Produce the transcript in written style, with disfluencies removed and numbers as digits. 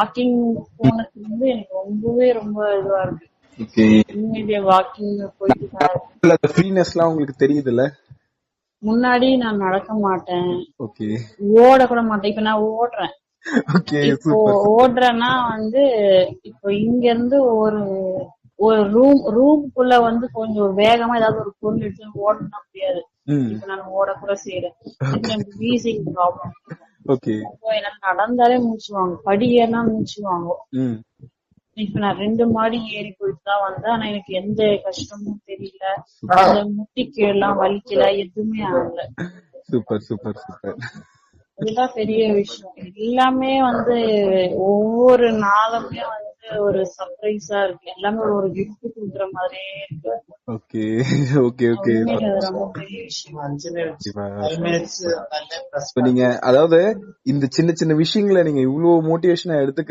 Walking போனது வந்து எனக்கு ரொம்பவே ரொம்ப இதுவா இருக்கு. ஓகே. உண்மையிலேயே வாக்கிங் போயிட்டு தான் இருக்கேன். அந்த ஃப்ரீனஸ்லாம் உங்களுக்கு தெரியுதுல்ல? முன்னாடி நான் நடக்க மாட்டேன், ஓகே. ஓட கூட மாட்டேன். இப்ப நான் ஓடுறேன். ஓகே இப்போ சூப்பர். ஓடுறேன்னா வந்து இப்போ இங்க இருந்து ஒரு ஒரு ரூம்குள்ள வந்து கொஞ்சம் வேகமா ஏதாவது ஒரு பொருள் எடுத்து ஓடணும்னா முடியாது. இப்ப நான் ஓட கூட செய்யறேன். எனக்கு வீசிங் ப்ராப்ளம். ஓகே. எனக்கு நடந்தாலே மூச்சு வாங்கும், படி ஏறினா மூச்சு வாங்கும். இப்ப நான் 2 மாடி ஏறி போயிட்டு தான் வந்தேன். ஆனா எனக்கு எந்த கஷ்டமும் தெரியல, அந்த முட்டி கீழெல்லாம் வலிக்கல, எதுவுமே ஆகல. Super super super. இதுதான் பெரிய விஷயம். எல்லாமே வந்து ஒவ்வொரு நாளுமே வந்து ஒரு சர்ப்ரைஸா இருக்கு. எல்லாமே ஒரு கிஃப்ட் கொடுக்குற மாதிரியே இருக்கு. Okay okay okay. உண்மையிலே அது ரொம்ப பெரிய விஷயம். நீங்க அதாவது இந்த சின்ன சின்ன விஷயங்களை நீங்க இவ்வளவு மோட்டிவேஷனா எடுத்துக்க